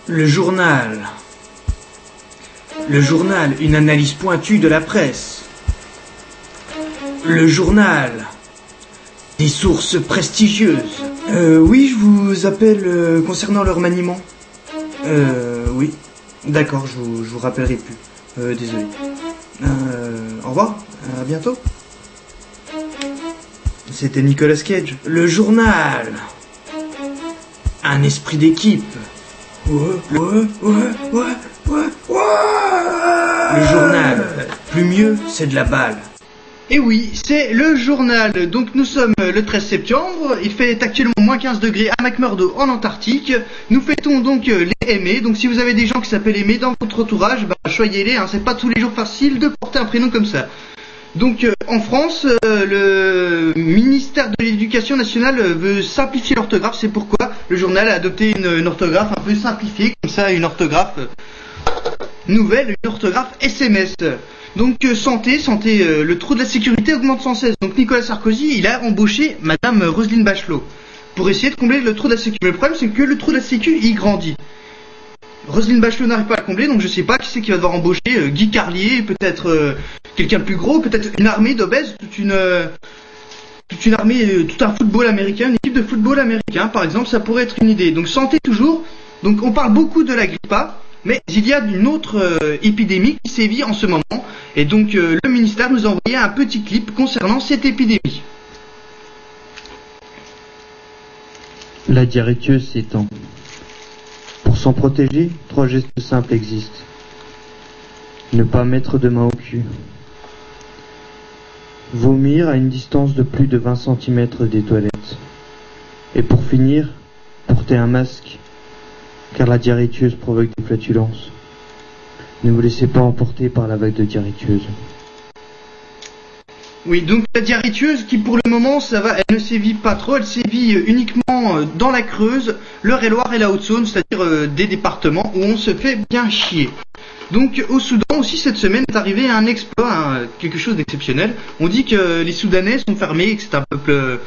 Le journal. Le journal, une analyse pointue de la presse. Le journal. Des sources prestigieuses. Oui, je vous appelle concernant leur maniement. Oui. D'accord, je vous rappellerai plus. Désolé. Au revoir, à bientôt. C'était Nicolas Cage. Le journal. Un esprit d'équipe. Ouais. Le journal. Plus mieux, c'est de la balle. Et oui, c'est le journal. Donc nous sommes le 13 septembre. Il fait actuellement moins 15 degrés à McMurdo en Antarctique. Nous fêtons donc les aimés. Donc si vous avez des gens qui s'appellent Aimé dans votre entourage, choyez-les. C'est pas tous les jours facile de porter un prénom comme ça. Donc en France, le ministère de l'Éducation nationale veut simplifier l'orthographe. C'est pourquoi le journal a adopté une orthographe un peu simplifiée, comme ça, une orthographe nouvelle, une orthographe SMS. Donc santé, le trou de la sécurité augmente sans cesse. Donc Nicolas Sarkozy, il a embauché Madame Roselyne Bachelot pour essayer de combler le trou de la sécu. Mais le problème, c'est que le trou de la sécu, il grandit. Roselyne Bachelot n'arrive pas à le combler, donc je sais pas qui c'est qui va devoir embaucher. Guy Carlier, peut-être quelqu'un de plus gros, peut-être une armée d'obèses, toute une armée, tout un football américain, une équipe de football américain, par exemple, ça pourrait être une idée. Donc santé toujours. Donc on parle beaucoup de la grippe A, mais il y a une autre épidémie qui sévit en ce moment. Et donc le ministère nous a envoyé un petit clip concernant cette épidémie. La diarrhée s'étend. Pour s'en protéger, 3 gestes simples existent. Ne pas mettre de main au cul. Vomir à une distance de plus de 20 cm des toilettes. Et pour finir, porter un masque, car la diarrhée provoque des flatulences. Ne vous laissez pas emporter par la vague de diarrhée. Oui, donc la diarrhée qui pour le moment, ça va, elle ne sévit pas trop, elle sévit uniquement dans la Creuse, l'Eure-et-Loir et la Haute-Saône, c'est-à-dire des départements où on se fait bien chier. Donc au Soudan aussi cette semaine est arrivé un exploit, quelque chose d'exceptionnel. On dit que les Soudanais sont fermés, que c'est un peuple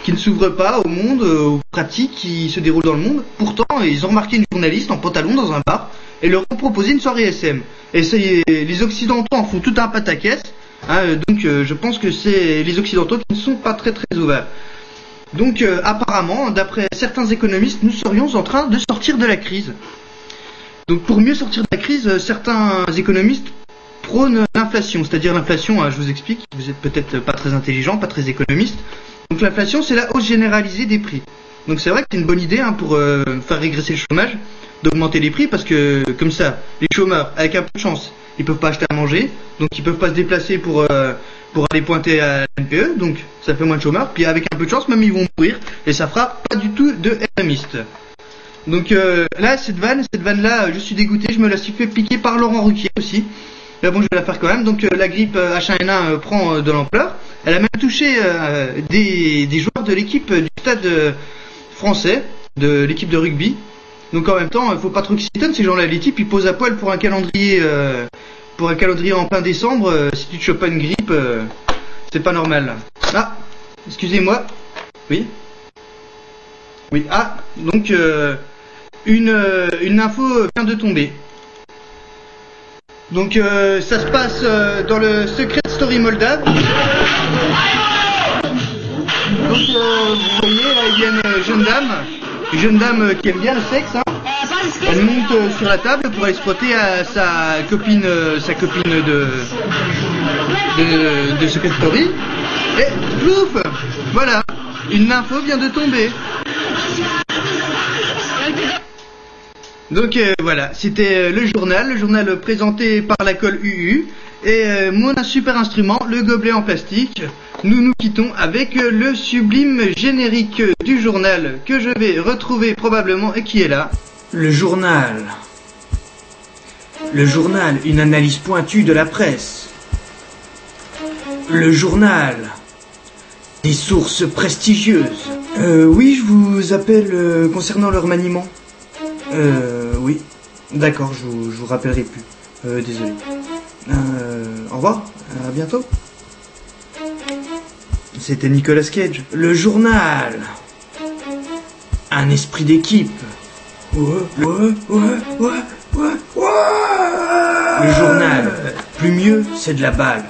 qui ne s'ouvre pas au monde, aux pratiques qui se déroulent dans le monde. Pourtant, ils ont remarqué une journaliste en pantalon dans un bar et leur ont proposé une soirée SM. Et les Occidentaux en font tout un pataquès. Donc je pense que c'est les Occidentaux qui ne sont pas très ouverts. Donc apparemment, d'après certains économistes, nous serions en train de sortir de la crise. Donc pour mieux sortir de la crise, certains économistes prônent l'inflation. C'est-à-dire l'inflation, je vous explique, vous êtes peut-être pas très intelligent, pas très économiste. Donc l'inflation, c'est la hausse généralisée des prix. Donc c'est vrai que c'est une bonne idée pour faire régresser le chômage, d'augmenter les prix, parce que comme ça, les chômeurs, avec un peu de chance, ils peuvent pas acheter à manger, donc ils peuvent pas se déplacer pour aller pointer à l'NPE, donc ça fait moins de chômeurs, puis avec un peu de chance, même ils vont mourir, et ça fera pas du tout de économiste. Donc là, cette vanne-là, je suis dégoûté, je me la suis fait piquer par Laurent Ruquier aussi. Mais bon, je vais la faire quand même. Donc la grippe H1N1 prend de l'ampleur. Elle a même touché des joueurs de l'équipe du stade français, de l'équipe de rugby. Donc en même temps, il faut pas trop qu'ils s'étonnent ces gens-là. Les types, ils posent à poil pour un calendrier en plein décembre. Si tu te chopes pas une grippe, c'est pas normal. Ah, excusez-moi. Oui. Oui. Ah, donc une info vient de tomber. Donc ça se passe dans le Secret Story moldave. Donc vous voyez là il y a une jeune dame qui aime bien le sexe. Elle monte sur la table pour aller se frotter à sa copine de Secret Story. Et plouf, voilà, une info vient de tomber. Donc voilà, c'était le journal présenté par la colle UU et mon super instrument, le gobelet en plastique. Nous nous quittons avec le sublime générique du journal que je vais retrouver probablement et qui est là. Le journal. Le journal, une analyse pointue de la presse. Le journal. Des sources prestigieuses. Oui, je vous appelle concernant leur maniement. Oui. D'accord, je vous rappellerai plus. Désolé. Au revoir, à bientôt. C'était Nicolas Cage. Le journal. Un esprit d'équipe. Le journal, plus mieux, c'est de la balle.